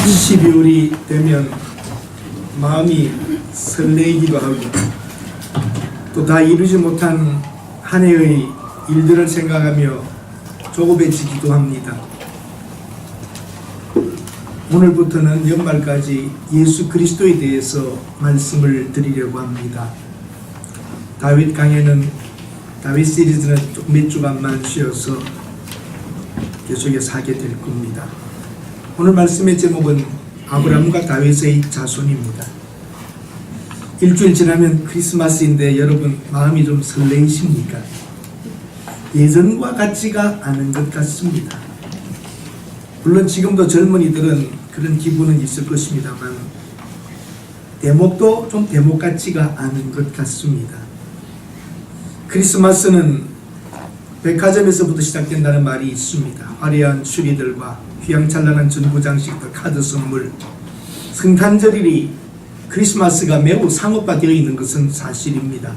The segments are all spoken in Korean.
12월이 되면 마음이 설레이기도 하고 또 다 이루지 못한 한 해의 일들을 생각하며 조급해지기도 합니다. 오늘부터는 연말까지 예수 그리스도에 대해서 말씀을 드리려고 합니다. 다윗 강해는 다윗 시리즈는 몇 주간만 쉬어서 계속해서 하게 될 겁니다. 오늘 말씀의 제목은 아브라함과 다윗의 자손입니다. 일주일 지나면 크리스마스인데 여러분 마음이 좀 설레이십니까? 예전과 같지가 않은 것 같습니다. 물론 지금도 젊은이들은 그런 기분은 있을 것입니다만 대목도 좀 대목 같지가 않은 것 같습니다. 크리스마스는 백화점에서부터 시작된다는 말이 있습니다. 화려한 추리들과 휘황찬란한 전구 장식들, 카드 선물, 성탄절이 크리스마스가 매우 상업화되어 있는 것은 사실입니다.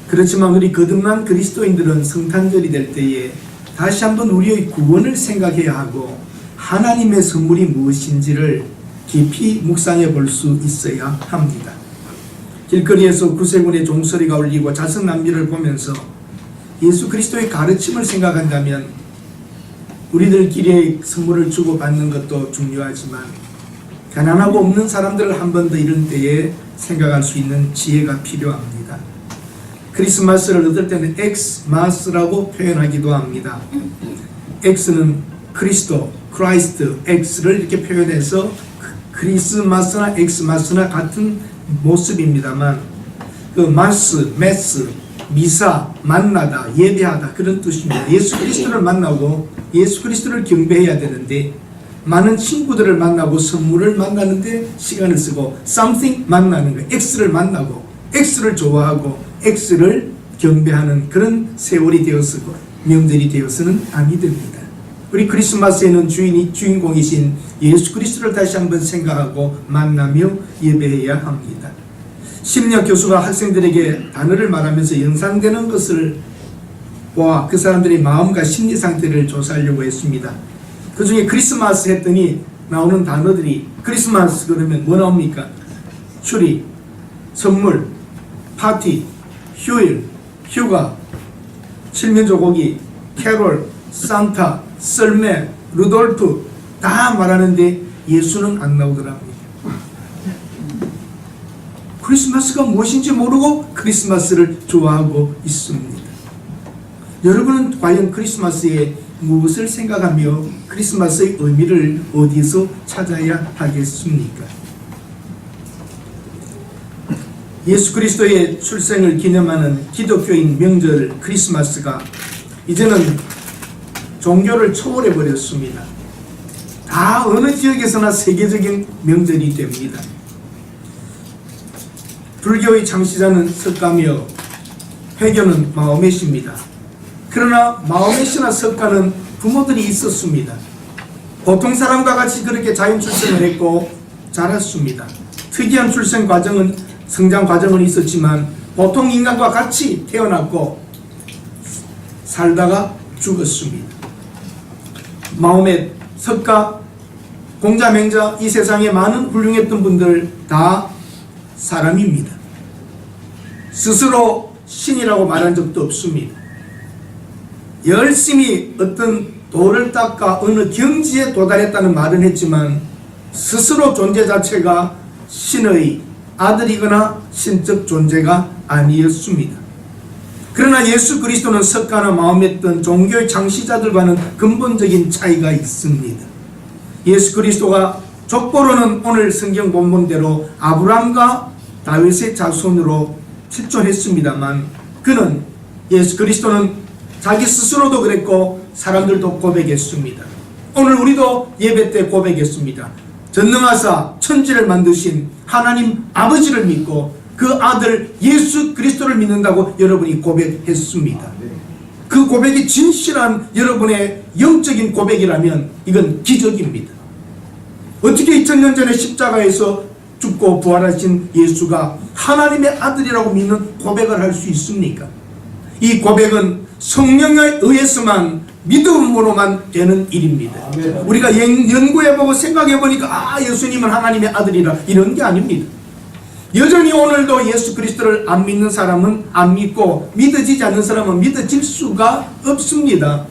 그렇지만 우리 거듭난 그리스도인들은 성탄절이 될 때에 다시 한번 우리의 구원을 생각해야 하고 하나님의 선물이 무엇인지를 깊이 묵상해 볼 수 있어야 합니다. 길거리에서 구세군의 종소리가 울리고 자선남비를 보면서 예수 그리스도의 가르침을 생각한다면 우리들끼리 선물을 주고받는 것도 중요하지만 가난하고 없는 사람들을 한 번 더 이런 때에 생각할 수 있는 지혜가 필요합니다. 크리스마스를 어떨 때는 엑스마스라고 표현하기도 합니다. 엑스는 크리스도, 크라이스트, 엑스를 이렇게 표현해서 크리스마스나 엑스마스나 같은 모습입니다만 그 마스, 메스, 미사, 만나다, 예배하다 그런 뜻입니다. 예수 그리스도를 만나고 예수 그리스도를 경배해야 되는데 많은 친구들을 만나고 선물을 만나는데 시간을 쓰고 something 만나는 거예요. X를 만나고 X를 좋아하고 X를 경배하는 그런 세월이 되어서고 명절이 되어서는 아니 됩니다. 우리 크리스마스에는 주인공이신 예수 그리스도를 다시 한번 생각하고 만나며 예배해야 합니다. 심리학 교수가 학생들에게 단어를 말하면서 연상되는 것을 보아 그 사람들의 마음과 심리 상태를 조사하려고 했습니다. 그 중에 크리스마스 했더니 나오는 단어들이 크리스마스 그러면 뭐 나옵니까? 추리, 선물, 파티, 휴일, 휴가, 칠면조고기, 캐롤, 산타, 썰매, 루돌프 다 말하는데 예수는 안 나오더랍니다. 크리스마스가 무엇인지 모르고 크리스마스를 좋아하고 있습니다. 여러분은 과연 크리스마스에 무엇을 생각하며 크리스마스의 의미를 어디서 찾아야 하겠습니까? 예수 그리스도의 출생을 기념하는 기독교인 명절 크리스마스가 이제는 종교를 초월해 버렸습니다. 다 어느 지역에서나 세계적인 명절이 됩니다. 불교의 창시자는 석가며 회교는 마호메시입니다. 그러나 마호메시나 석가는 부모들이 있었습니다. 보통 사람과 같이 그렇게 자연 출생을 했고 자랐습니다. 특이한 출생 과정은 성장 과정은 있었지만 보통 인간과 같이 태어났고 살다가 죽었습니다. 마호멧, 석가, 공자, 맹자 이 세상에 많은 훌륭했던 분들 다 사람입니다. 스스로 신이라고 말한 적도 없습니다. 열심히 어떤 도를 닦아 어느 경지에 도달했다는 말은 했지만 스스로 존재 자체가 신의 아들이거나 신적 존재가 아니었습니다. 그러나 예수 그리스도는 석가나 마호멧 등 종교의 창시자들과는 근본적인 차이가 있습니다. 예수 그리스도가 족보로는 오늘 성경 본문대로 아브라함과 다윗의 자손으로 출존했습니다만 그는 예수 그리스도는 자기 스스로도 그랬고 사람들도 고백했습니다. 오늘 우리도 예배 때 고백했습니다. 전능하사 천지를 만드신 하나님 아버지를 믿고 그 아들 예수 그리스도를 믿는다고 여러분이 고백했습니다. 그 고백이 진실한 여러분의 영적인 고백이라면 이건 기적입니다. 어떻게 2000년 전에 십자가에서 죽고 부활하신 예수가 하나님의 아들이라고 믿는 고백을 할 수 있습니까? 이 고백은 성령에 의해서만 믿음으로만 되는 일입니다. 우리가 연구해보고 생각해보니까 예수님은 하나님의 아들이라 이런 게 아닙니다. 여전히 오늘도 예수 그리스도를 안 믿는 사람은 안 믿고 믿어지지 않는 사람은 믿어질 수가 없습니다.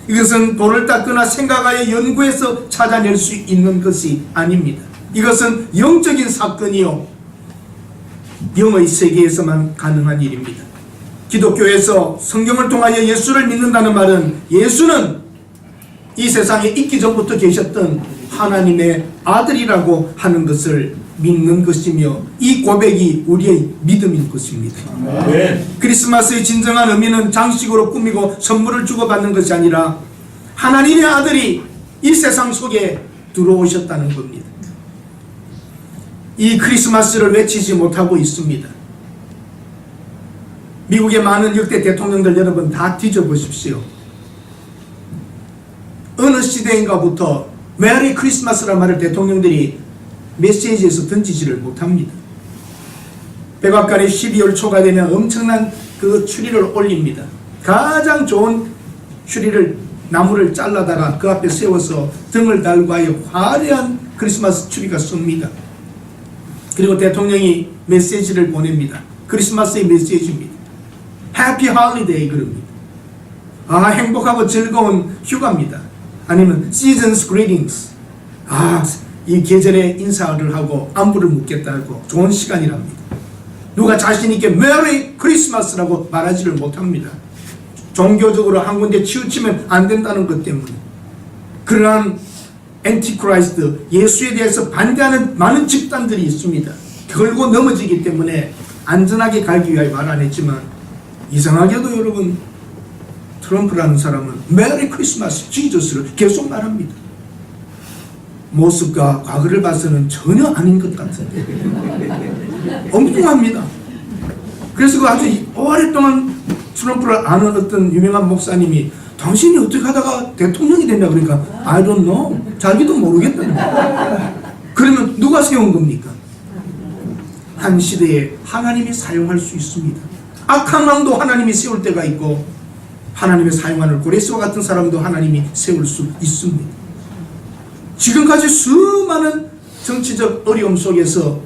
이것은 돌을 닦거나 생각하여 연구해서 찾아낼 수 있는 것이 아닙니다. 이것은 영적인 사건이요 영의 세계에서만 가능한 일입니다. 기독교에서 성경을 통하여 예수를 믿는다는 말은 예수는 이 세상에 있기 전부터 계셨던 하나님의 아들이라고 하는 것을 믿는 것이며 이 고백이 우리의 믿음인 것입니다. 크리스마스의 진정한 의미는 장식으로 꾸미고 선물을 주고받는 것이 아니라 하나님의 아들이 이 세상 속에 들어오셨다는 겁니다. 이 크리스마스를 외치지 못하고 있습니다. 미국의 많은 역대 대통령들 여러분 다 뒤져보십시오. 어느 시대인가부터 메리 크리스마스란 말을 대통령들이 메시지에서 던지지를 못합니다. 백악관에 12월 초가 되면 엄청난 그 추리를 올립니다. 가장 좋은 추리를 나무를 잘라다가 그 앞에 세워서 등을 달고 하여 화려한 크리스마스 추리가 쏩니다. 그리고 대통령이 메시지를 보냅니다. 크리스마스의 메시지입니다. 해피 홀리데이 그럽니다. 행복하고 즐거운 휴가입니다. 아니면 seasons greetings. 이 계절에 인사를 하고 안부를 묻겠다고 좋은 시간이랍니다. 누가 자신있게 메리 크리스마스라고 말하지를 못합니다. 종교적으로 한 군데 치우치면 안 된다는 것 때문에. 그러한 엔티크라이스트, 예수에 대해서 반대하는 많은 집단들이 있습니다. 결국 넘어지기 때문에 안전하게 가기 위하여 말 안 했지만 이상하게도 여러분 트럼프라는 사람은 메리 크리스마스 지저스를 계속 말합니다. 모습과 과거를 봐서는 전혀 아닌 것 같은데 엉뚱합니다. 그래서 그 아주 오랫동안 트럼프를 아는 어떤 유명한 목사님이 당신이 어떻게 하다가 대통령이 됐냐 그러니까 I don't know. 자기도 모르겠다는 거예요. 그러면 누가 세운 겁니까? 한 시대에 하나님이 사용할 수 있습니다. 악한 왕도 하나님이 세울 때가 있고 하나님의 사용하는 고레스와 같은 사람도 하나님이 세울 수 있습니다. 지금까지 수많은 정치적 어려움 속에서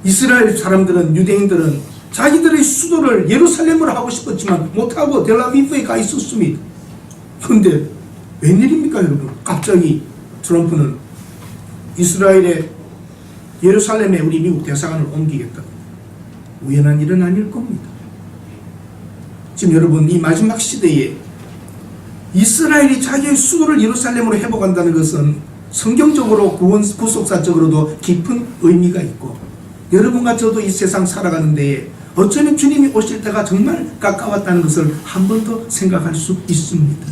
이스라엘 사람들은, 유대인들은 자기들의 수도를 예루살렘으로 하고 싶었지만 못하고 델아비브에 가 있었습니다. 그런데 웬일입니까 여러분? 갑자기 트럼프는 이스라엘의 예루살렘에 우리 미국 대사관을 옮기겠다. 우연한 일은 아닐 겁니다. 지금 여러분 이 마지막 시대에 이스라엘이 자기의 수도를 예루살렘으로 회복한다는 것은 성경적으로 구속사적으로도 깊은 의미가 있고 여러분과 저도 이 세상 살아가는 데에 어쩌면 주님이 오실 때가 정말 가까웠다는 것을 한 번 더 생각할 수 있습니다.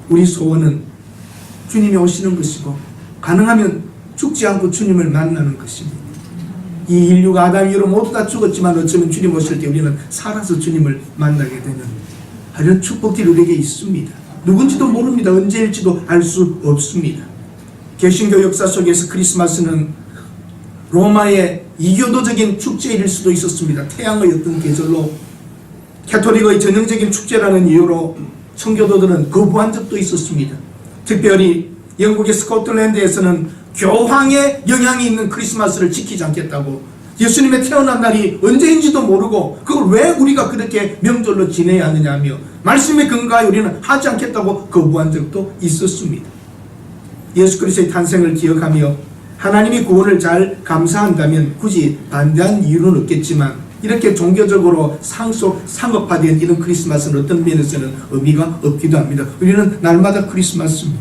우리 소원은 주님이 오시는 것이고 가능하면 죽지 않고 주님을 만나는 것입니다. 이 인류가 아담 이후로 모두 다 죽었지만 어쩌면 주님 오실 때 우리는 살아서 주님을 만나게 되는 이런 축복들이 우리에게 있습니다. 누군지도 모릅니다. 언제일지도 알 수 없습니다. 개신교 역사 속에서 크리스마스는 로마의 이교도적인 축제일 수도 있었습니다. 태양의 어떤 계절로 캐톨릭의 전형적인 축제라는 이유로 청교도들은 거부한 적도 있었습니다. 특별히 영국의 스코틀랜드에서는 교황의 영향이 있는 크리스마스를 지키지 않겠다고 예수님의 태어난 날이 언제인지도 모르고 그걸 왜 우리가 그렇게 명절로 지내야 하느냐 하며 말씀에 근거하여 우리는 하지 않겠다고 거부한 적도 있었습니다. 예수 그리스도의 탄생을 기억하며 하나님의 구원을 잘 감사한다면 굳이 반대한 이유는 없겠지만 이렇게 종교적으로 상업화된 이런 크리스마스는 어떤 면에서는 의미가 없기도 합니다. 우리는 날마다 크리스마스입니다.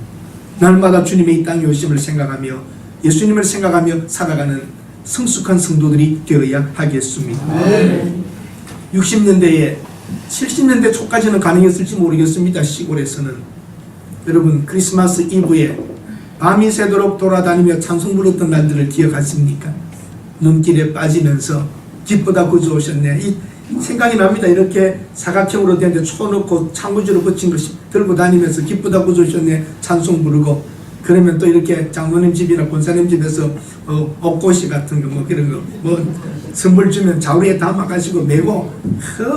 날마다 주님의 이 땅에 오심을 생각하며 예수님을 생각하며 살아가는 성숙한 성도들이 되어야 하겠습니다. 60년대에 70년대 초까지는 가능했을지 모르겠습니다. 시골에서는 여러분 크리스마스 이브에 밤이 새도록 돌아다니며 찬송 부르던 날들을 기억하십니까? 눈길에 빠지면서 기쁘다 구주 오셨네. 이 생각이 납니다. 이렇게 사각형으로 되는데 쳐놓고 창구지로 붙인 것이 들고 다니면서 기쁘다 구주 오셨네 찬송 부르고 그러면 또 이렇게 장로님 집이나 권사님 집에서 옷고시 같은 거 뭐 그런 거 뭐 선물 주면 자루에 담아가지고 메고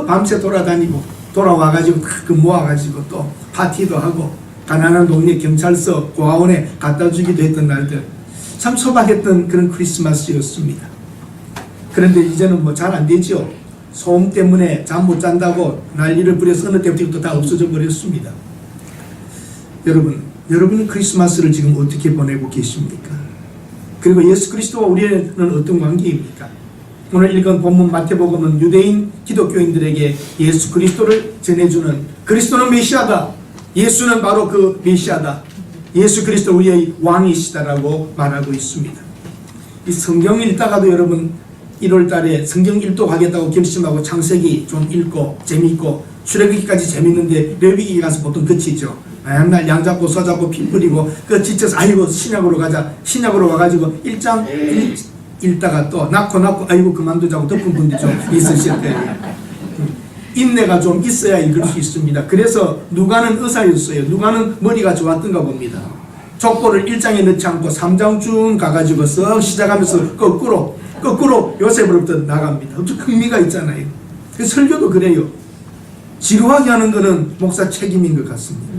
밤새 돌아다니고 돌아와가지고 그 모아가지고 또 파티도 하고 가난한 동네 경찰서 고아원에 갖다 주기도 했던 날들, 참 소박했던 그런 크리스마스였습니다. 그런데 이제는 뭐 잘 안 되죠. 소음 때문에 잠 못 잔다고 난리를 부려서 어느 때부터 다 없어져 버렸습니다. 여러분은 크리스마스를 지금 어떻게 보내고 계십니까? 그리고 예수 그리스도와 우리는 어떤 관계입니까? 오늘 읽은 본문 마태복음은 유대인 기독교인들에게 예수 그리스도를 전해주는, 그리스도는 메시아다, 예수는 바로 그 메시아다, 예수 그리스도 우리의 왕이시다라고 말하고 있습니다. 이 성경 읽다가도 여러분 1월달에 성경 일독 하겠다고 결심하고 창세기 좀 읽고 재미있고 출애굽기까지 재밌는데 레위기 가서 보통 그치죠. 맨날 양 잡고 소 잡고 피 뿌리고 그 지쳐서 아이고 신약으로 가자, 신약으로 와가지고 1장 읽다가 또 낳고 아이고 그만두자고 덮은 분들 좀 있으실 거예요. 인내가 좀 있어야 읽을 수 있습니다. 그래서 누가는 의사였어요. 누가는 머리가 좋았던가 봅니다. 족보를 1장에 넣지 않고 3장 쭉 가가지고 썩 시작하면서 거꾸로 요셉으로부터 나갑니다. 어떤 흥미가 있잖아요. 설교도 그래요. 지루하게 하는 것은 목사 책임인 것 같습니다.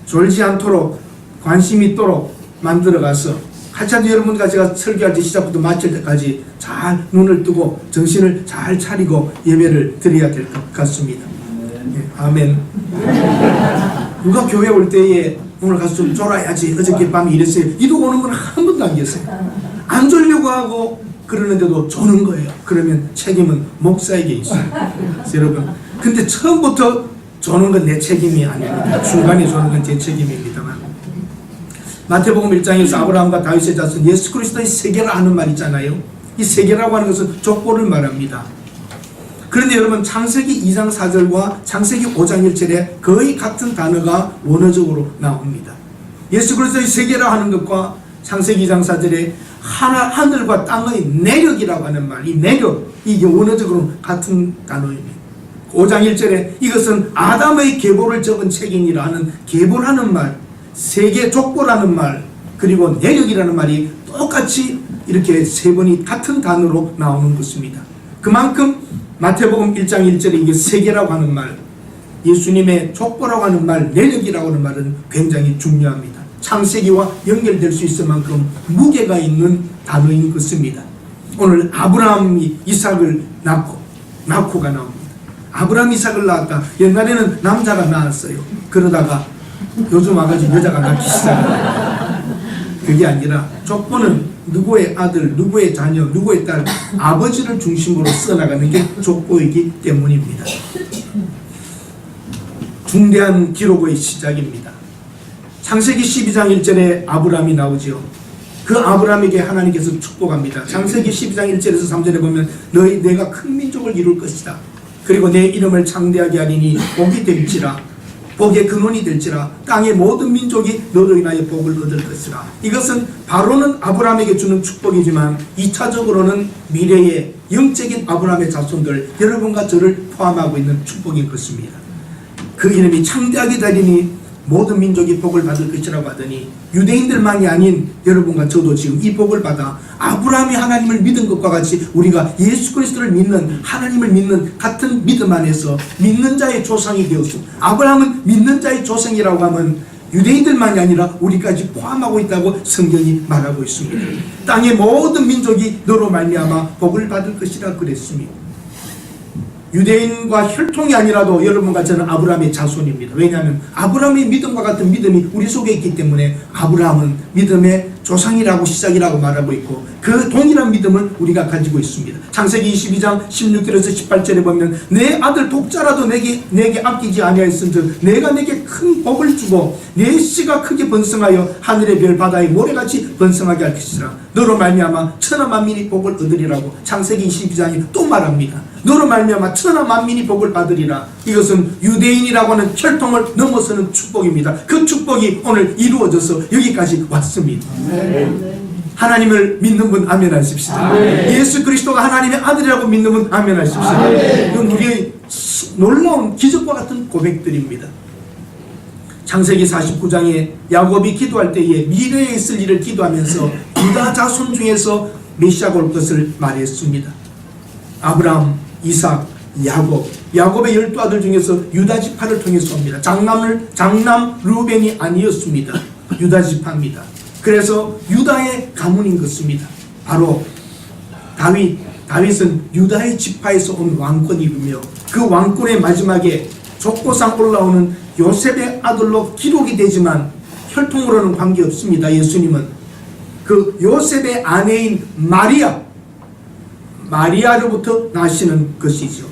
졸지 않도록 관심 있도록 만들어가서 하차도 여러분과 제가 설교할 때 시작부터 마칠 때까지 잘 눈을 뜨고 정신을 잘 차리고 예배를 드려야 될 것 같습니다. 예, 아멘. 누가 교회 올 때에 오늘 가서 좀 졸아야지, 어저께 밤에 이랬어요, 이러고 오는 건 한 번도 안 계세요. 안 졸려고 하고 그러는데도 조는 거예요. 그러면 책임은 목사에게 있어요. 여러분, 근데 처음부터 조는 건 내 책임이 아닙니다. 중간에 조는 건 제 책임입니다만, 마태복음 1장에서 아브라함과 다윗의 자손 예수 그리스도의 세계라 하는 말 있잖아요. 이 세계라고 하는 것은 족보를 말합니다. 그런데 여러분, 창세기 2장 4절과 창세기 5장 1절에 거의 같은 단어가 원어적으로 나옵니다. 예수 그리스도의 세계라 하는 것과 창세기 2장 4절에 하늘과 땅의 내력이라고 하는 말, 이 내력, 이게 원어적으로 같은 단어입니다. 5장 1절에 이것은 아담의 계보를 적은 책이니라 하는 계보라는 말, 세계 족보라는 말, 그리고 내력이라는 말이 똑같이 이렇게 세 번이 같은 단어로 나오는 것입니다. 그만큼 마태복음 1장 1절에 이게 세계라고 하는 말, 예수님의 족보라고 하는 말, 내력이라고 하는 말은 굉장히 중요합니다. 창세기와 연결될 수 있을 만큼 무게가 있는 단어인 것입니다. 오늘 아브라함이 이삭을 낳고가 나옵니다. 아브라함 이삭을 낳았다. 옛날에는 남자가 낳았어요. 그러다가 요즘 와가지고 여자가 낳기 시작합니다. 그게 아니라 족보는 누구의 아들, 누구의 자녀, 누구의 딸, 아버지를 중심으로 써나가는 게 족보이기 때문입니다. 중대한 기록의 시작입니다. 창세기 12장 1절에 아브라함이 나오죠. 그 아브라함에게 하나님께서 축복합니다. 창세기 12장 1절에서 3절에 보면 내가 큰 민족을 이룰 것이다. 그리고 내 이름을 창대하게 하리니 복이 될지라, 복의 근원이 될지라, 땅의 모든 민족이 너로 인하여 복을 얻을 것이라. 이것은 바로는 아브라함에게 주는 축복이지만 2차적으로는 미래의 영적인 아브라함의 자손들, 여러분과 저를 포함하고 있는 축복인 것입니다. 그 이름이 창대하게 되리니 모든 민족이 복을 받을 것이라고 하더니 유대인들만이 아닌 여러분과 저도 지금 이 복을 받아 아브라함이 하나님을 믿은 것과 같이 우리가 예수 그리스도를 믿는, 하나님을 믿는 같은 믿음 안에서 믿는 자의 조상이 되었습니다. 아브라함은 믿는 자의 조상이라고 하면 유대인들만이 아니라 우리까지 포함하고 있다고 성경이 말하고 있습니다. 땅의 모든 민족이 너로 말미암아 복을 받을 것이라 그랬습니다. 유대인과 혈통이 아니라도 여러분과 저는 아브라함의 자손입니다. 왜냐하면 아브라함의 믿음과 같은 믿음이 우리 속에 있기 때문에 아브라함은 믿음의 조상이라고 시작이라고 말하고 있고 그 동일한 믿음을 우리가 가지고 있습니다. 창세기 22장 16절에서 18절에 보면 내 아들 독자라도 내게 아끼지 아니하였은즉 내가 내게 큰 복을 주고 내 씨가 크게 번성하여 하늘의 별 바다의 모래같이 번성하게 할 것이라. 너로 말미암아 천하 만민이 복을 얻으리라고 창세기 22장이 또 말합니다. 너로 말미암아 천하 만민이 복을 받으리라. 이것은 유대인이라고 하는 혈통을 넘어서는 축복입니다. 그 축복이 오늘 이루어져서 여기까지 왔습니다. 하나님을 믿는 분 아멘 하십시오. 예수 그리스도가 하나님의 아들이라고 믿는 분 아멘 하십시오. 이건 우리의 놀라운 기적과 같은 고백들입니다. 창세기 49장에 야곱이 기도할 때에 미래에 있을 일을 기도하면서 유다 자손 중에서 메시아가 올 것을 말했습니다. 아브라함, 이삭, 야곱, 야곱의 12아들 중에서 유다 지파를 통해서 옵니다. 장남 루벤이 아니었습니다. 유다 지파입니다. 그래서 유다의 가문인 것입니다. 바로 다윗은 유다의 지파에서 온 왕권이며 그 왕권의 마지막에 족보상 올라오는 요셉의 아들로 기록이 되지만 혈통으로는 관계없습니다. 예수님은 그 요셉의 아내인 마리아로부터 나시는 것이죠.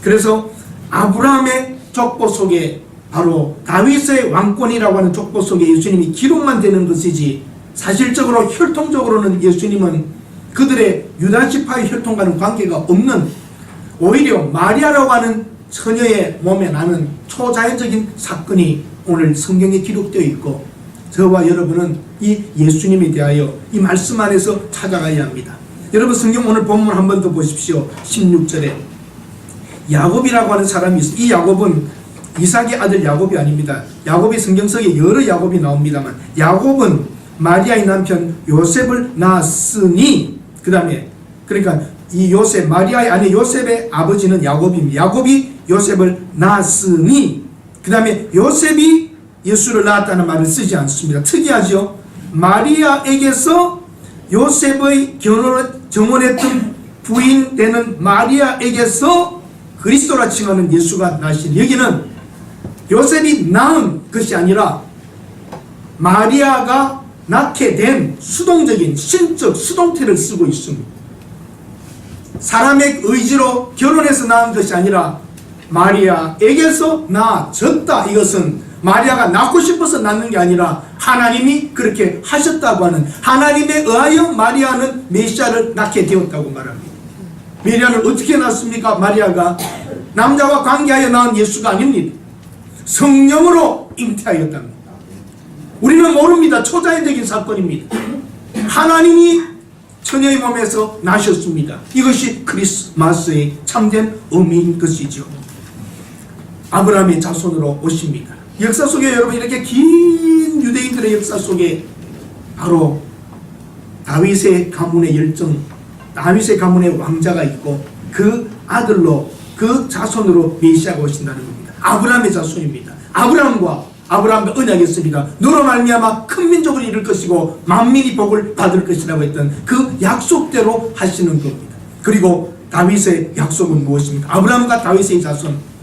그래서 아브라함의 족보 속에 바로 다윗의 왕권이라고 하는 족보 속에 예수님이 기록만 되는 것이지 사실적으로 혈통적으로는 예수님은 그들의 유다 지파의 혈통과는 관계가 없는, 오히려 마리아라고 하는 처녀의 몸에 나는 초자연적인 사건이 오늘 성경에 기록되어 있고, 저와 여러분은 이 예수님에 대하여 이 말씀 안에서 찾아가야 합니다. 여러분 성경 오늘 본문 한 번 더 보십시오. 16절에 야곱이라고 하는 사람이 있어요. 이 야곱은 이삭의 아들 야곱이 아닙니다. 야곱이 성경속에 여러 야곱이 나옵니다만, 야곱은 마리아의 남편 요셉을 낳았으니, 그 다음에 그러니까 이 요셉, 마리아의 아내 요셉의 아버지는 야곱입니다. 야곱이 요셉을 낳았으니, 그 다음에 요셉이 예수를 낳았다는 말을 쓰지 않습니다. 특이하죠. 마리아에게서 요셉의 정혼했던 부인 되는 마리아에게서 그리스도라 칭하는 예수가 나신, 여기는 요셉이 낳은 것이 아니라 마리아가 낳게 된 수동적인 신적 수동태를 쓰고 있습니다. 사람의 의지로 결혼해서 낳은 것이 아니라 마리아에게서 낳아졌다. 이것은 마리아가 낳고 싶어서 낳는 게 아니라 하나님이 그렇게 하셨다고 하는, 하나님에 의하여 마리아는 메시아를 낳게 되었다고 말합니다. 마리아는 어떻게 낳습니까? 마리아가 남자와 관계하여 낳은 예수가 아닙니다. 성령으로 잉태하였답니다. 우리는 모릅니다. 초자연적인 사건입니다. 하나님이 처녀의 몸에서 나셨습니다. 이것이 크리스마스의 참된 의미인 것이죠. 아브라함의 자손으로 오십니다. 역사 속에 여러분, 이렇게 긴 유대인들의 역사 속에 바로 다윗의 가문의 열정, 다윗의 가문의 왕자가 있고 그 아들로, 그 자손으로 메시아가 오신다는 겁니다. 아브라함의 자손입니다. 아브라함과 언약했습니다. 너로 말미암아 큰 민족을 이룰 것이고 만민이 복을 받을 것이라고 했던 그 약속대로 하시는 겁니다. 그리고 다윗의 약속은 무엇입니까? 아브라함과 다윗의 자손.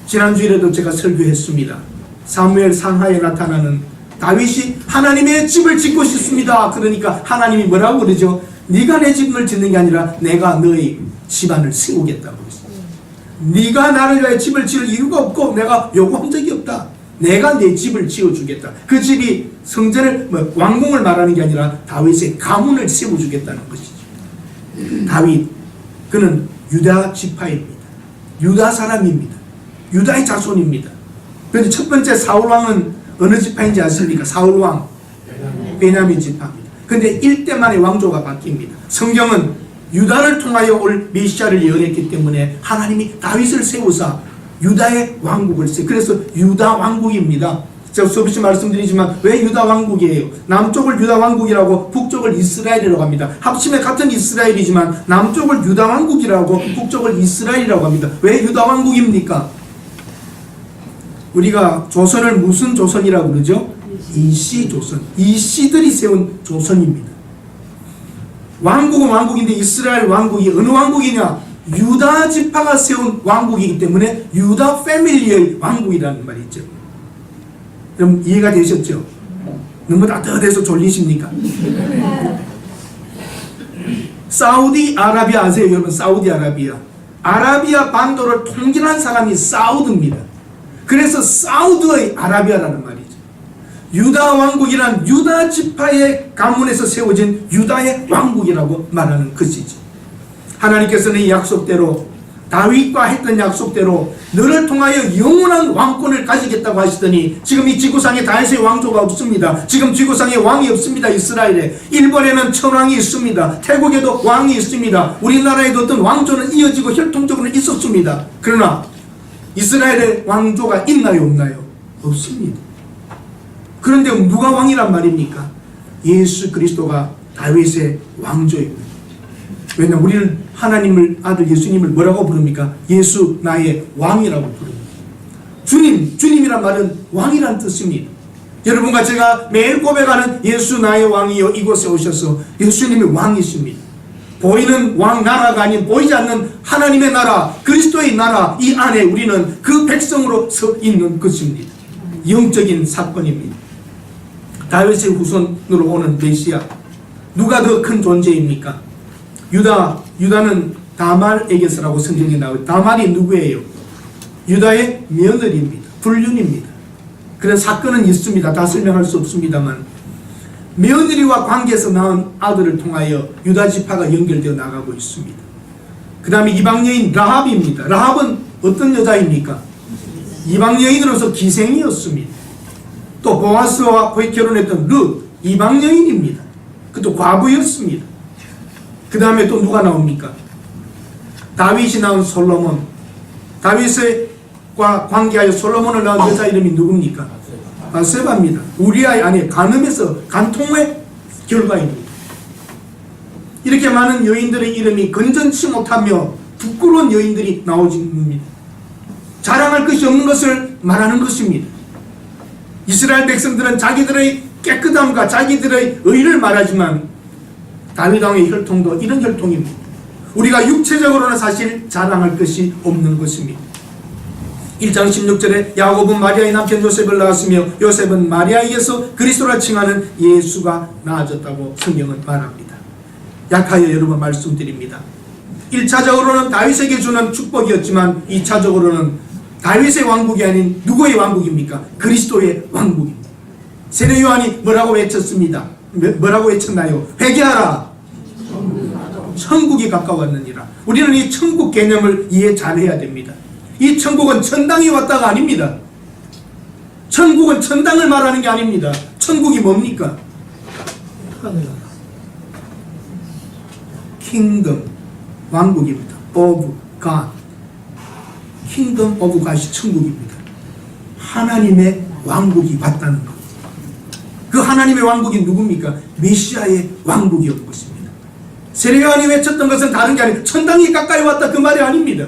지난주에도 제가 설교했습니다. 사무엘 상하에 나타나는 다윗이 하나님의 집을 짓고 싶습니다. 그러니까 하나님이 뭐라고 그러죠? 네가 내 집을 짓는 게 아니라 내가 너의 집안을 세우겠다고 그랬어요. 네가 나를 위해 집을 지을 이유가 없고 내가 요구한 적이 없다. 내가 내 집을 지어주겠다. 그 집이 성전을, 왕궁을 말하는 게 아니라 다윗의 가문을 세워주겠다는 것이죠. 다윗, 그는 유다 지파입니다. 유다 사람입니다. 유다의 자손입니다. 그런데 첫 번째 사울왕은 어느 지파인지 아십니까? 사울왕 베냐민 지파입니다. 그런데 1대 만에 왕조가 바뀝니다. 성경은 유다를 통하여 올 메시아를 예언했기 때문에 하나님이 다윗을 세우사 유다의 왕국을 세워. 그래서 유다 왕국입니다. 제가 수없이 말씀드리지만 왜 유다 왕국이에요? 남쪽을 유다 왕국이라고 북쪽을 이스라엘이라고 합니다. 합심에 같은 이스라엘이지만 남쪽을 유다 왕국이라고 북쪽을 이스라엘이라고 합니다. 왜 유다 왕국입니까? 우리가 조선을 무슨 조선이라고 그러죠? 이씨 조선. 이씨들이 세운 조선입니다. 왕국은 왕국인데 이스라엘 왕국이 어느 왕국이냐? 유다 지파가 세운 왕국이기 때문에 유다 패밀리의 왕국이라는 말이죠. 그럼 이해가 되셨죠? 너무 따뜻해서 졸리십니까? 사우디아라비아 아세요? 여러분, 사우디아라비아. 아라비아 반도를 통일한 사람이 사우드입니다. 그래서 사우드의 아라비아라는 말이죠. 유다 왕국이란 유다 지파의 가문에서 세워진 유다의 왕국이라고 말하는 것이죠. 하나님께서는 이 약속대로, 다윗과 했던 약속대로 너를 통하여 영원한 왕권을 가지겠다고 하시더니 지금 이 지구상에 다윗의 왕조가 없습니다. 지금 지구상에 왕이 없습니다. 이스라엘에. 일본에는 천왕이 있습니다. 태국에도 왕이 있습니다. 우리나라에도 어떤 왕조는 이어지고 혈통적으로는 있었습니다. 그러나 이스라엘의 왕조가 있나요? 없나요? 없습니다. 그런데 누가 왕이란 말입니까? 예수 그리스도가 다윗의 왕조입니다. 왜냐하면 우리는 하나님을 아들 예수님을 뭐라고 부릅니까? 예수 나의 왕이라고 부릅니다. 주님이란 말은 왕이란 뜻입니다. 여러분과 제가 매일 고백하는 예수 나의 왕이여 이곳에 오셔서 예수님이 왕이십니다. 보이는 왕 나라가 아닌 보이지 않는 하나님의 나라, 그리스도의 나라, 이 안에 우리는 그 백성으로 서 있는 것입니다. 영적인 사건입니다. 다윗의 후손으로 오는 메시아, 누가 더 큰 존재입니까? 유다는 다말에게서라고 성경에 나와요. 다말이 누구예요? 유다의 며느리입니다. 불륜입니다. 그런 사건은 있습니다. 다 설명할 수 없습니다만 며느리와 관계에서 낳은 아들을 통하여 유다 지파가 연결되어 나가고 있습니다. 그 다음에 이방 여인 라합입니다. 라합은 어떤 여자입니까? 이방 여인으로서 기생이었습니다. 또 보아스와 결혼했던 룻, 이방 여인입니다. 그것도 과부였습니다. 그 다음에 또 누가 나옵니까? 다윗이 낳은 솔로몬. 다윗과 관계하여 솔로몬을 낳은 여자 이름이 누굽니까? 바세바입니다. 우리아의 아내 간음에서 간통의 결과입니다. 이렇게 많은 여인들의 이름이 건전치 못하며 부끄러운 여인들이 나오진 겁니다. 자랑할 것이 없는 것을 말하는 것입니다. 이스라엘 백성들은 자기들의 깨끗함과 자기들의 의를 말하지만 다윗 왕의 혈통도 이런 혈통입니다. 우리가 육체적으로는 사실 자랑할 것이 없는 것입니다. 1장 16절에 야곱은 마리아의 남편 요셉을 낳았으며 요셉은 마리아에게서 그리스도라 칭하는 예수가 낳아졌다고 성경은 말합니다. 약하여 여러분 말씀드립니다. 1차적으로는 다윗에게 주는 축복이었지만 2차적으로는 다윗의 왕국이 아닌 누구의 왕국입니까? 그리스도의 왕국입니다. 세례 요한이 뭐라고 외쳤습니다. 뭐라고 외쳤나요? 회개하라, 천국이 가까웠느니라. 우리는 이 천국 개념을 이해 잘해야 됩니다. 이 천국은 천당이 왔다가 아닙니다. 천국은 천당을 말하는 게 아닙니다. 천국이 뭡니까? 킹덤, 왕국입니다. of God. 킹덤 오브 갓이 천국입니다. 하나님의 왕국이 왔다는 것. 그 하나님의 왕국이 누굽니까? 메시아의 왕국이었던 것입니다. 세례요한이 외쳤던 것은 다른 게 아니라 천당이 가까이 왔다 그 말이 아닙니다.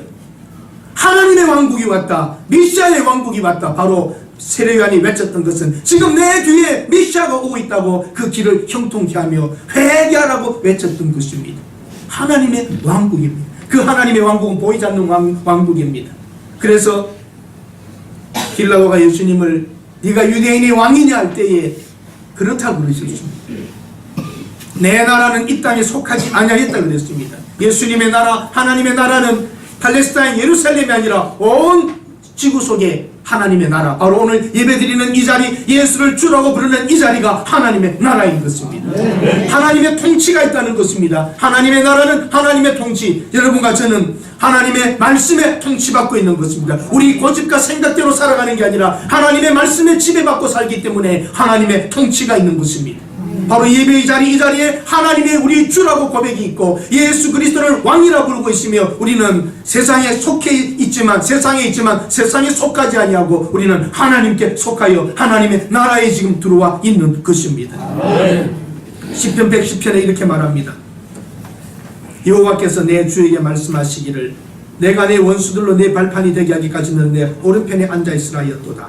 하나님의 왕국이 왔다, 메시아의 왕국이 왔다. 바로 세례요한이 외쳤던 것은 지금 내 뒤에 메시아가 오고 있다고 그 길을 형통케 하며 회개하라고 외쳤던 것입니다. 하나님의 왕국입니다. 그 하나님의 왕국은 보이지 않는 왕국입니다. 그래서 빌라도가 예수님을 네가 유대인의 왕이냐 할 때에 그렇다고 그러셨습니다. 내 나라는 이 땅에 속하지 아니하였다 그랬습니다. 예수님의 나라, 하나님의 나라는 팔레스타인 예루살렘이 아니라 온 지구 속에 하나님의 나라, 바로 오늘 예배드리는 이 자리, 예수를 주라고 부르는 이 자리가 하나님의 나라인 것입니다. 하나님의 통치가 있다는 것입니다. 하나님의 나라는 하나님의 통치, 여러분과 저는 하나님의 말씀에 통치받고 있는 것입니다. 우리 고집과 생각대로 살아가는 게 아니라 하나님의 말씀에 지배받고 살기 때문에 하나님의 통치가 있는 것입니다. 바로 예배의 자리, 이 자리에 하나님의 우리 주라고 고백이 있고 예수 그리스도를 왕이라 부르고 있으며 우리는 세상에 속해 있지만 세상에 속하지 아니하고 우리는 하나님께 속하여 하나님의 나라에 지금 들어와 있는 것입니다. 시편 110편에 이렇게 말합니다. 여호와께서 내 주에게 말씀하시기를 내가 내 원수들로 내 발판이 되게 하기까지는 내 오른편에 앉아있으라 하였도다.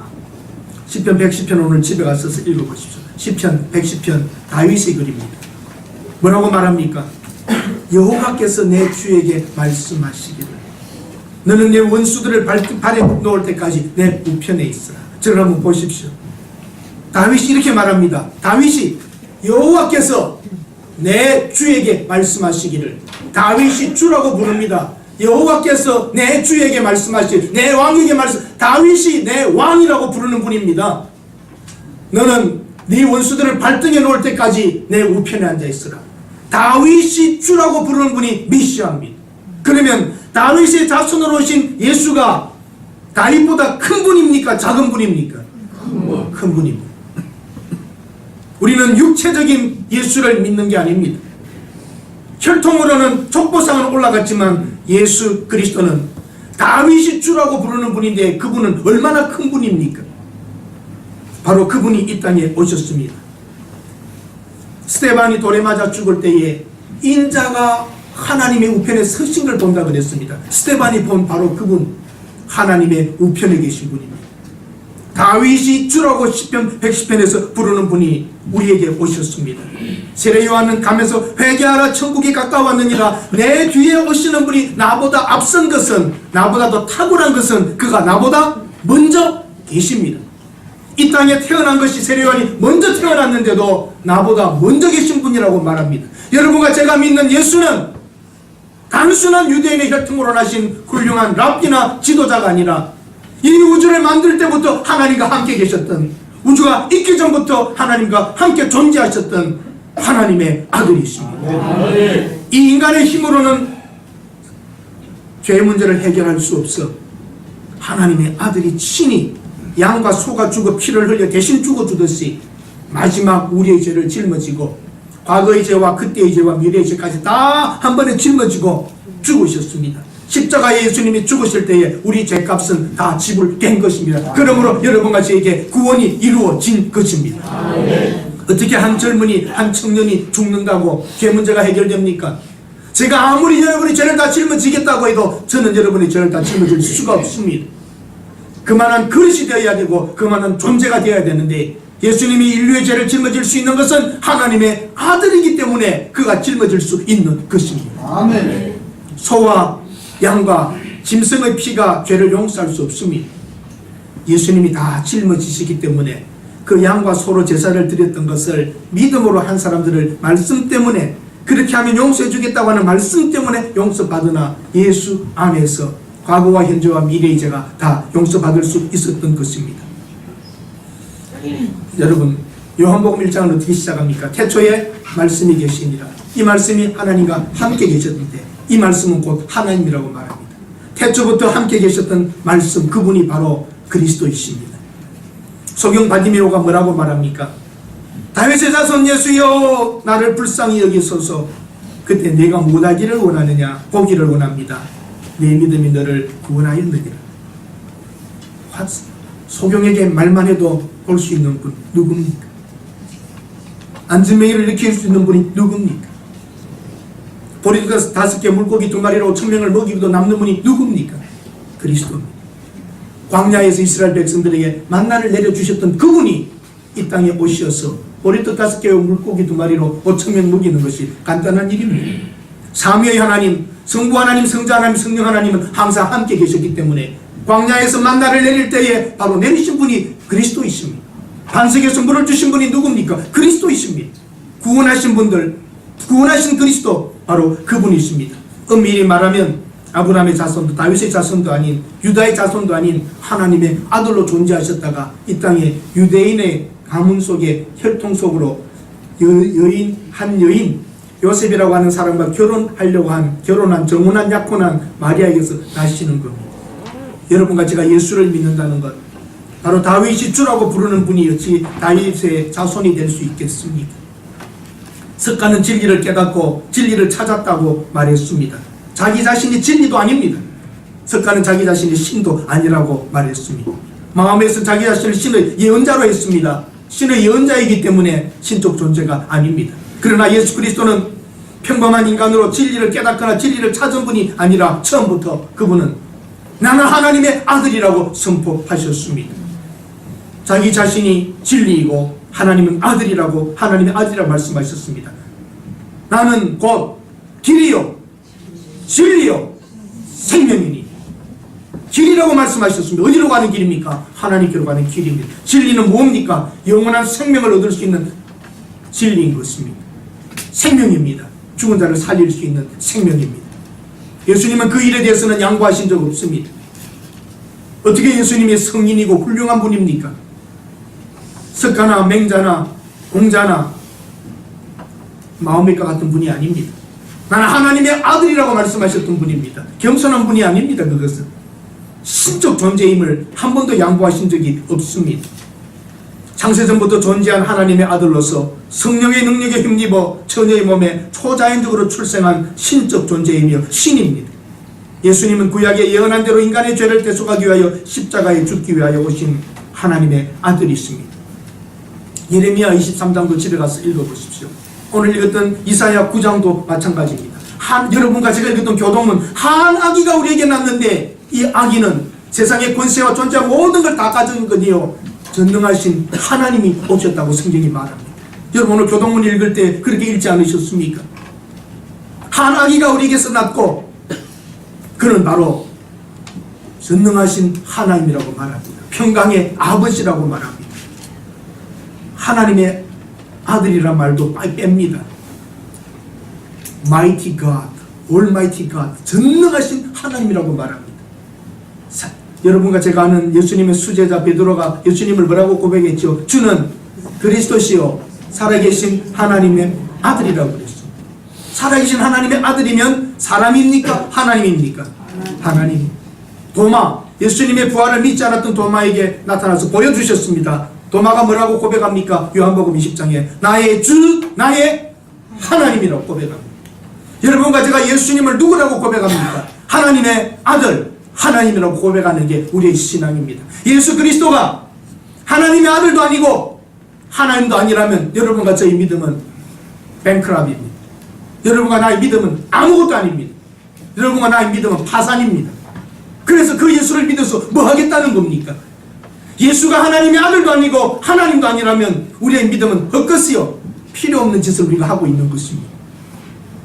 시편 110편 오늘 집에 가서 읽어보십시오. 시편 110편 다윗의 글입니다. 뭐라고 말합니까? 여호와께서 내 주에게 말씀하시기를 너는 내 원수들을 발에 놓을 때까지 내 우편에 있으라. 저를 한번 보십시오. 다윗이 이렇게 말합니다. 다윗이 여호와께서 내 주에게 말씀하시기를, 다윗이 주라고 부릅니다. 여호와께서 내 주에게 말씀하시기를, 내 왕에게 다윗이 내 왕이라고 부르는 분입니다. 너는 네 원수들을 발등에 놓을 때까지 내 우편에 앉아있으라. 다윗이 주라고 부르는 분이 메시아입니다. 그러면 다윗의 자손으로 오신 예수가 다윗보다 큰 분입니까? 작은 분입니까? 큰 분입니다. 우리는 육체적인 예수를 믿는 게 아닙니다. 혈통으로는 족보상은 올라갔지만 예수 그리스도는 다윗이 주라고 부르는 분인데 그분은 얼마나 큰 분입니까? 바로 그분이 이 땅에 오셨습니다. 스데반이 돌에 맞아 죽을 때에 인자가 하나님의 우편에 서신 걸 본다 그랬습니다. 스데반이 본 바로 그분, 하나님의 우편에 계신 분입니다. 다윗이 주라고 시편 110편에서 부르는 분이 우리에게 오셨습니다. 세례 요한은 가면서 회개하라 천국이 가까웠느니라. 내 뒤에 오시는 분이 나보다 앞선 것은, 나보다 더 탁월한 것은 그가 나보다 먼저 계십니다. 이 땅에 태어난 것이 세례 요한이 먼저 태어났는데도 나보다 먼저 계신 분이라고 말합니다. 여러분과 제가 믿는 예수는 단순한 유대인의 혈통으로 나신 훌륭한 랍비나 지도자가 아니라 이 우주를 만들 때부터 하나님과 함께 계셨던, 우주가 있기 전부터 하나님과 함께 존재하셨던 하나님의 아들이십니다. 이 인간의 힘으로는 죄 문제를 해결할 수 없어 하나님의 아들이 친히 양과 소가 죽어 피를 흘려 대신 죽어주듯이 마지막 우리의 죄를 짊어지고 과거의 죄와 그때의 죄와 미래의 죄까지 다 한 번에 짊어지고 죽으셨습니다. 십자가에 예수님이 죽으실 때에 우리 죄값은 다 지불된 것입니다. 그러므로 여러분과 저에게 구원이 이루어진 것입니다. 어떻게 한 젊은이, 한 청년이 죽는다고 죄 문제가 해결됩니까? 제가 아무리 여러분이 죄를 다 짊어지겠다고 해도 저는 여러분의 죄를 다 짊어질 수가 없습니다. 그만한 그릇이 되어야 되고 그만한 존재가 되어야 되는데, 예수님이 인류의 죄를 짊어질 수 있는 것은 하나님의 아들이기 때문에 그가 짊어질 수 있는 것입니다. 아멘. 소와 양과 짐승의 피가 죄를 용서할 수 없습니다. 예수님이 다 짊어지시기 때문에 그 양과 소로 제사를 드렸던 것을 믿음으로 한 사람들을 말씀 때문에, 그렇게 하면 용서해 주겠다고 하는 말씀 때문에 용서받으나 예수 안에서 과거와 현재와 미래의 죄가 다 용서받을 수 있었던 것입니다. 여러분, 요한복음 1장은 어떻게 시작합니까? 태초에 말씀이 계시니라. 이 말씀이 하나님과 함께 계셨는데 이 말씀은 곧 하나님이라고 말합니다. 태초부터 함께 계셨던 말씀, 그분이 바로 그리스도이십니다. 소경 바디메오가 뭐라고 말합니까? 다윗의 자손 예수여 나를 불쌍히 여기소서. 그때 내가 무엇하기를 원하느냐? 보기를 원합니다. 내 믿음이 너를 구원하였느니라. 소경에게 말만 해도 볼 수 있는 분 누굽니까? 안진뱅이를 일으킬 수 있는 분이 누굽니까? 보리가 5개 물고기 2마리로 1000명을 먹이고도 남는 분이 누굽니까? 그리스도입니다. 광야에서 이스라엘 백성들에게 만나를 내려주셨던 그분이 이 땅에 오셔서 보리떡 5개와 물고기 2마리로 5,000명 먹이는 것이 간단한 일입니다. 삼위의 하나님, 성부 하나님, 성자 하나님, 성령 하나님은 항상 함께 계셨기 때문에 광야에서 만나를 내릴 때에 바로 내리신 분이 그리스도이십니다. 반석에서 물을 주신 분이 누굽니까? 그리스도이십니다. 구원하신 분들, 구원하신 그리스도, 바로 그분이십니다. 엄밀히 말하면 아브라함의 자손도 다윗의 자손도 아닌, 유다의 자손도 아닌 하나님의 아들로 존재하셨다가 이 땅에 유대인의 가문 속에 혈통 속으로 한 여인 요셉이라고 하는 사람과 결혼한 정혼한 약혼한 마리아에게서 나시는 겁니다. 여러분과 제가 예수를 믿는다는 것, 바로 다윗이 주라고 부르는 분이 어찌 다윗의 자손이 될 수 있겠습니까? 석가는 진리를 깨닫고 진리를 찾았다고 말했습니다. 자기 자신이 진리도 아닙니다. 석가는 자기 자신이 신도 아니라고 말했습니다. 마음에서 자기 자신을 신의 예언자로 했습니다. 신의 예언자이기 때문에 신적 존재가 아닙니다. 그러나 예수 그리스도는 평범한 인간으로 진리를 깨닫거나 진리를 찾은 분이 아니라 처음부터 그분은 나는 하나님의 아들이라고 선포하셨습니다. 자기 자신이 진리이고 하나님은 아들이라고, 하나님의 아들이라고 말씀하셨습니다. 나는 곧 길이요 진리요 생명이니. 길이라고 말씀하셨습니다. 어디로 가는 길입니까? 하나님께로 가는 길입니다. 진리는 뭡니까? 영원한 생명을 얻을 수 있는 진리인 것입니다. 생명입니다. 죽은 자를 살릴 수 있는 생명입니다. 예수님은 그 일에 대해서는 양보하신 적 없습니다. 어떻게 예수님이 성인이고 훌륭한 분입니까? 석가나 맹자나 공자나 마호메과 같은 분이 아닙니다. 나는 하나님의 아들이라고 말씀하셨던 분입니다. 겸손한 분이 아닙니다. 그것은 신적 존재임을 한 번도 양보하신 적이 없습니다. 창세전부터 존재한 하나님의 아들로서 성령의 능력에 힘입어 처녀의 몸에 초자연적으로 출생한 신적 존재이며 신입니다. 예수님은 구약에 예언한 대로 인간의 죄를 대속하기 위하여 십자가에 죽기 위하여 오신 하나님의 아들이십니다. 예레미야 23장도 집에 가서 읽어보십시오. 오늘 읽었던 이사야 9장도 마찬가지입니다. 여러분과 제가 읽었던 교동문, 한 아기가 우리에게 났는데 이 아기는 세상의 권세와 존재와 모든 걸 다 가진 거니요 전능하신 하나님이 오셨다고 성경이 말합니다. 여러분 오늘 교동문 읽을 때 그렇게 읽지 않으셨습니까? 한 아기가 우리에게서 났고 그는 바로 전능하신 하나님이라고 말합니다. 평강의 아버지라고 말합니다. 하나님의 아들이란 말도 뺍니다. Mighty God, Almighty God, 전능하신 하나님이라고 말합니다. 여러분과 제가 아는 예수님의 수제자 베드로가 예수님을 뭐라고 고백했죠? 주는 그리스도시요 살아계신 하나님의 아들이라고 그랬어요. 살아계신 하나님의 아들이면 사람입니까? 하나님입니까? 하나님. 도마, 예수님의 부활을 믿지 않았던 도마에게 나타나서 보여주셨습니다. 도마가 뭐라고 고백합니까? 요한복음 20장에 나의 주, 나의 하나님이라고 고백합니다. 여러분과 제가 예수님을 누구라고 고백합니까? 하나님의 아들, 하나님이라고 고백하는 게 우리의 신앙입니다. 예수 그리스도가 하나님의 아들도 아니고 하나님도 아니라면 여러분과 저의 믿음은 뱅크랍입니다. 여러분과 나의 믿음은 아무것도 아닙니다. 여러분과 나의 믿음은 파산입니다. 그래서 그 예수를 믿어서 뭐 하겠다는 겁니까? 예수가 하나님의 아들도 아니고 하나님도 아니라면 우리의 믿음은 헛것이요 필요 없는 짓을 우리가 하고 있는 것입니다.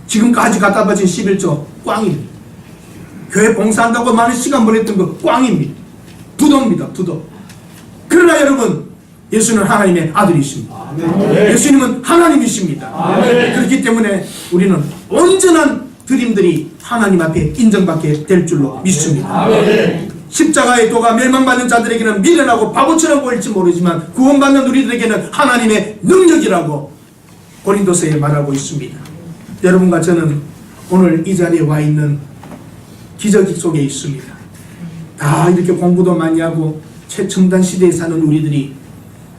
지금까지 갖다 바친 11조 꽝입니다. 교회 봉사한다고 많은 시간 보냈던 거 꽝입니다. 부도입니다. 부도. 그러나 여러분 예수는 하나님의 아들이십니다. 아멘. 예수님은 하나님이십니다. 아멘. 그렇기 때문에 우리는 온전한 드림들이 하나님 앞에 인정받게 될 줄로 믿습니다. 아멘. 십자가의 도가 멸망받는 자들에게는 미련하고 바보처럼 보일지 모르지만 구원받는 우리들에게는 하나님의 능력이라고 고린도서에 말하고 있습니다. 여러분과 저는 오늘 이 자리에 와 있는 기적 속에 있습니다. 다 이렇게 공부도 많이 하고 최첨단 시대에 사는 우리들이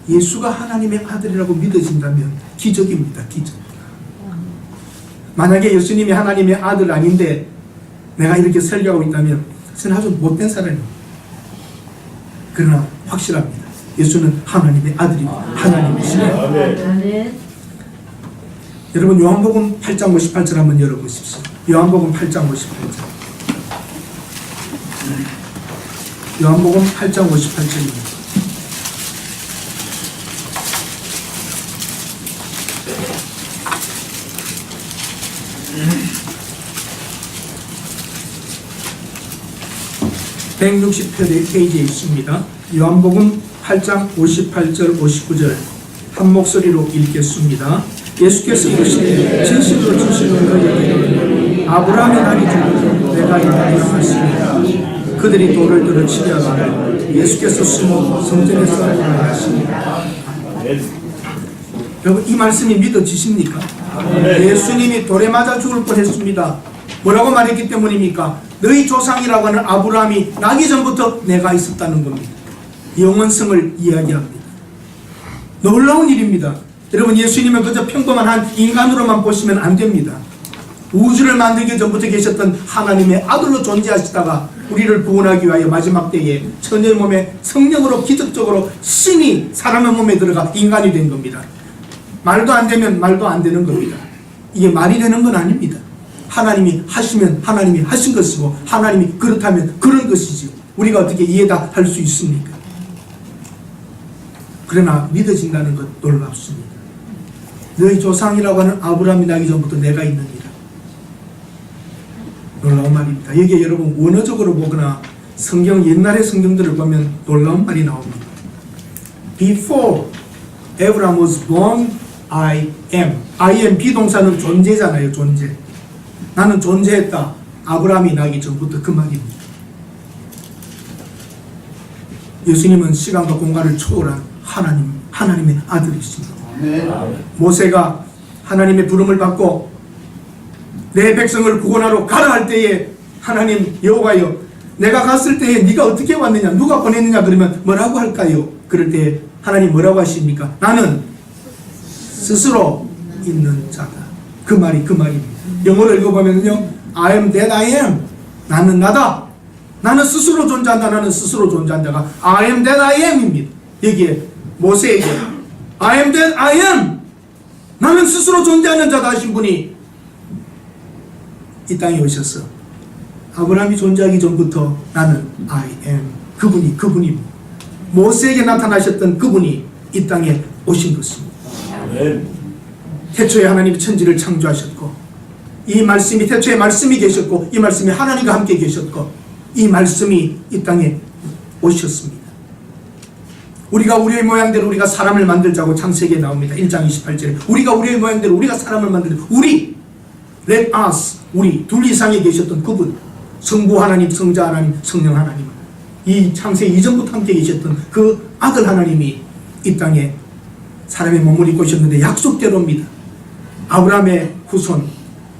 예수가 하나님의 아들이라고 믿어진다면 기적입니다. 기적. 만약에 예수님이 하나님의 아들 아닌데 내가 이렇게 설교하고 있다면 저는 아주 못된 사람입니다. 그러나 확실합니다. 예수는 하나님의 아들입니다. 하나님이십니다. 여러분 요한복음 8장 58절 한번 열어보십시오. 요한복음 8장 58절. 요한복음 8장 58절입니다. (160페이지에) 있습니다. 요한복음 8장 58절 59절 한 목소리로 읽겠습니다. 예수께서 이르시되 진실로 진실로 너희에게 아브라함의 날이 주고 내가 이르리라 하시니라. 그들이 돌을 들어 치려 하거늘 예수께서 숨어 성전에서 일어나시니라. 여러분 이 말씀이 믿어지십니까? 예수님이 돌에 맞아 죽을 뻔했습니다. 뭐라고 말했기 때문입니까? 너희 조상이라고 하는 아브라함이 나기 전부터 내가 있었다는 겁니다. 영원성을 이야기합니다. 놀라운 일입니다. 여러분 예수님은 그저 평범한 한 인간으로만 보시면 안 됩니다. 우주를 만들기 전부터 계셨던 하나님의 아들로 존재하시다가 우리를 구원하기 위하여 마지막 때에 천의 몸에 성령으로 기적적으로 신이 사람의 몸에 들어가 인간이 된 겁니다. 말도 안 되면 말도 안 되는 겁니다. 이게 말이 되는 건 아닙니다. 하나님이 하시면 하나님이 하신 것이고 하나님이 그렇다면 그런 것이죠. 우리가 어떻게 이해다 할 수 있습니까? 그러나 믿어진다는 것 놀랍습니다. 너희 조상이라고 하는 아브라함이 나기 전부터 내가 있느니라. 놀라운 말입니다. 여기에 여러분 원어적으로 보거나 성경 옛날의 성경들을 보면 놀라운 말이 나옵니다. Before Abraham was born, I am. I am 비동사는 존재잖아요. 존재. 나는 존재했다. 아브라함이 나기 전부터 그 말입니다. 예수님은 시간과 공간을 초월한 하나님의 아들이십니다. 모세가 하나님의 부름을 받고 내 백성을 구원하러 가라 할 때에 하나님 여호와여 내가 갔을 때에 네가 어떻게 왔느냐 누가 보냈느냐 그러면 뭐라고 할까요? 그럴 때 하나님 뭐라고 하십니까? 나는 스스로 있는 자다. 그 말이 그 말입니다. 영어로 읽어보면요 I am that I am. 나는 나다. 나는 스스로 존재한다. 나는 스스로 존재한다가 I am that I am입니다. 여기에 모세에게 I am that I am. 나는 스스로 존재하는 자다 하신 분이 이 땅에 오셔서 아브라함이 존재하기 전부터 나는 I am 그분이 모세에게 나타나셨던 그분이 이 땅에 오신 것입니다. 태초에 하나님이 천지를 창조하셨고 이 말씀이 태초에 말씀이 계셨고 이 말씀이 하나님과 함께 계셨고 이 말씀이 이 땅에 오셨습니다. 우리가 우리의 모양대로 우리가 사람을 만들자고 창세기에 나옵니다. 1장 28절에 우리가 우리의 모양대로 우리가 사람을 만들자 우리 let us 우리 둘 이상에 계셨던 그분 성부 하나님 성자 하나님 성령 하나님 이 창세기 이전부터 함께 계셨던 그 아들 하나님이 이 땅에 사람의 몸을 입고 오셨는데 약속대로입니다. 아브라함의 후손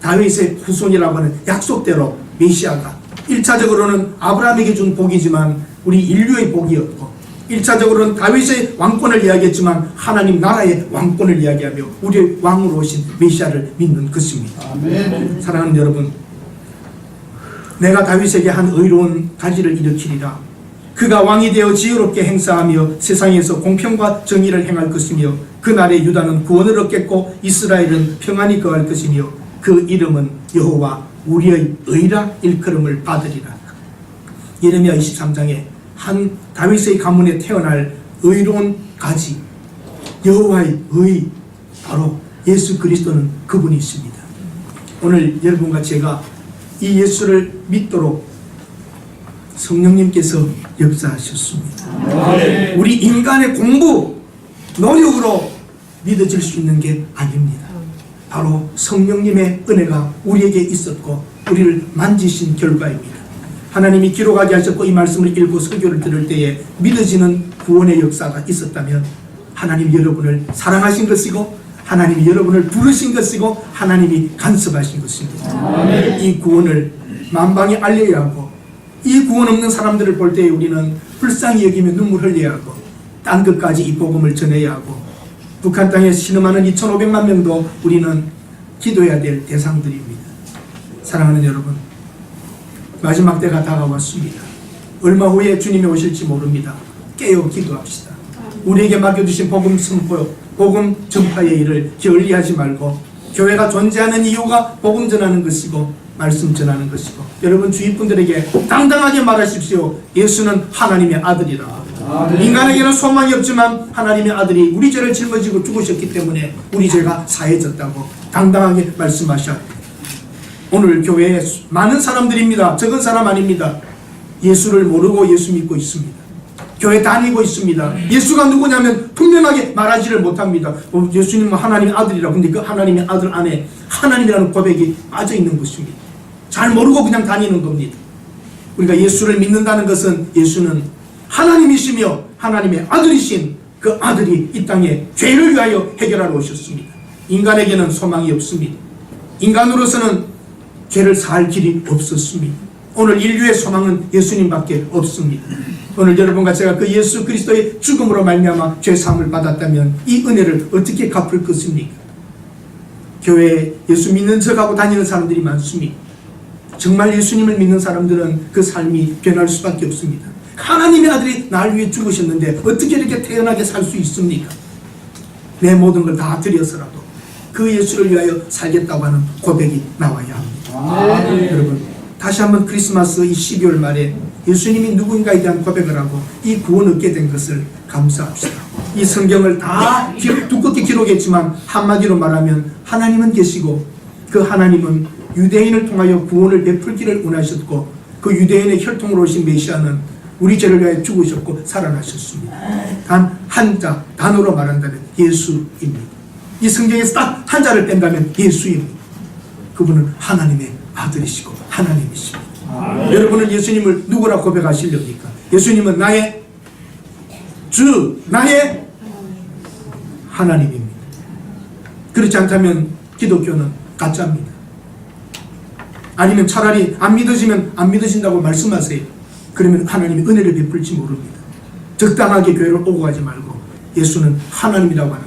다윗의 후손이라고 하는 약속대로 메시아가 1차적으로는 아브라함에게 준 복이지만 우리 인류의 복이었고 1차적으로는 다윗의 왕권을 이야기했지만 하나님 나라의 왕권을 이야기하며 우리의 왕으로 오신 메시아를 믿는 것입니다. 아멘. 사랑하는 여러분, 내가 다윗에게 한 의로운 가지를 일으키리라. 그가 왕이 되어 지혜롭게 행사하며 세상에서 공평과 정의를 행할 것이며 그날에 유다는 구원을 얻겠고 이스라엘은 평안히 거할 것이며 그 이름은 여호와 우리의 의라 일컬음을 받으리라. 예레미야 23장에 한 다윗의 가문에 태어날 의로운 가지 여호와의 의 바로 예수 그리스도는 그분이십니다. 오늘 여러분과 제가 이 예수를 믿도록 성령님께서 역사하셨습니다. 우리 인간의 공부, 노력으로 믿어질 수 있는 게 아닙니다. 바로 성령님의 은혜가 우리에게 있었고 우리를 만지신 결과입니다. 하나님이 기록하게 하셨고 이 말씀을 읽고 설교를 들을 때에 믿어지는 구원의 역사가 있었다면 하나님 여러분을 사랑하신 것이고 하나님이 여러분을 부르신 것이고 하나님이 간섭하신 것입니다. 이 구원을 만방에 알려야 하고 이 구원 없는 사람들을 볼 때에 우리는 불쌍히 여기며 눈물 흘려야 하고 딴 것까지 이 복음을 전해야 하고 북한 땅에 신음하는 2,500만 명도 우리는 기도해야 될 대상들입니다. 사랑하는 여러분, 마지막 때가 다가왔습니다. 얼마 후에 주님이 오실지 모릅니다. 깨어 기도합시다. 우리에게 맡겨주신 복음 선포, 복음 전파의 일을 게을리하지 말고 교회가 존재하는 이유가 복음 전하는 것이고 말씀 전하는 것이고 여러분 주위 분들에게 당당하게 말하십시오. 예수는 하나님의 아들이라. 인간에게는 소망이 없지만 하나님의 아들이 우리 죄를 짊어지고 죽으셨기 때문에 우리 죄가 사해졌다고 당당하게 말씀하셔야 합니다. 오늘 교회에 많은 사람들입니다. 적은 사람 아닙니다. 예수를 모르고 예수 믿고 있습니다. 교회 다니고 있습니다. 예수가 누구냐면 분명하게 말하지를 못합니다. 예수님은 하나님의 아들이라. 근데 그 하나님의 아들 안에 하나님이라는 고백이 빠져 있는 것입니다. 잘 모르고 그냥 다니는 겁니다. 우리가 예수를 믿는다는 것은 예수는 하나님이시며 하나님의 아들이신 그 아들이 이 땅에 죄를 위하여 해결하러 오셨습니다. 인간에게는 소망이 없습니다. 인간으로서는 죄를 사할 길이 없었습니다. 오늘 인류의 소망은 예수님밖에 없습니다. 오늘 여러분과 제가 그 예수 그리스도의 죽음으로 말미암아 죄 사함을 받았다면 이 은혜를 어떻게 갚을 것입니까? 교회에 예수 믿는 척하고 다니는 사람들이 많습니다. 정말 예수님을 믿는 사람들은 그 삶이 변할 수밖에 없습니다. 하나님의 아들이 날 위해 죽으셨는데 어떻게 이렇게 태연하게 살 수 있습니까? 내 모든 걸 다 드려서라도 그 예수를 위하여 살겠다고 하는 고백이 나와야 합니다. 여러분, 다시 한번 크리스마스 이 12월 말에 예수님이 누군가에 대한 고백을 하고 이 구원 얻게 된 것을 감사합시다. 이 성경을 다 두껍게 기록했지만 한마디로 말하면 하나님은 계시고 그 하나님은 유대인을 통하여 구원을 베풀기를 원하셨고 그 유대인의 혈통으로 오신 메시아는 우리 죄를 위하여 죽으셨고 살아나셨습니다. 단 한 자, 단어로 말한다면 예수입니다. 이 성경에서 딱 한 자를 뺀다면 예수입니다. 그분은 하나님의 아들이시고 하나님이십니다. 여러분은 예수님을 누구라 고백하시렵니까? 예수님은 나의 주, 나의 하나님입니다. 그렇지 않다면 기독교는 가짜입니다. 아니면 차라리 안 믿어지면 안 믿어진다고 말씀하세요. 그러면 하나님이 은혜를 베풀지 모릅니다. 적당하게 교회를 오고 가지 말고 예수는 하나님이라고 하는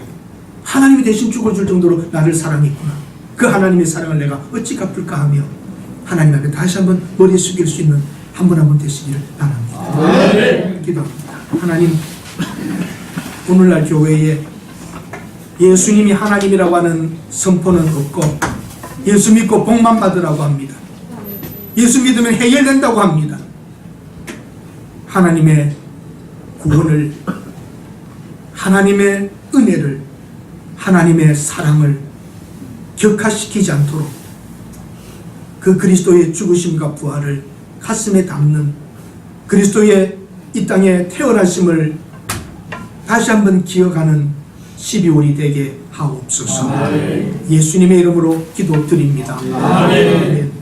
하나님이 대신 죽어줄 정도로 나를 사랑했구나. 그 하나님의 사랑을 내가 어찌 갚을까 하며 하나님 앞에 다시 한번 머리 숙일 수 있는 한 분 한 분 되시기를 바랍니다. 네. 기도합니다. 하나님, 오늘날 교회에 예수님이 하나님이라고 하는 선포는 없고 예수 믿고 복만 받으라고 합니다. 예수 믿으면 해결된다고 합니다. 하나님의 구원을, 하나님의 은혜를, 하나님의 사랑을 격화시키지 않도록 그 그리스도의 죽으심과 부활을 가슴에 담는 그리스도의 이 땅에 태어나심을 다시 한번 기억하는 12월이 되게 하옵소서. 아멘. 예수님의 이름으로 기도드립니다. 아멘. 아멘.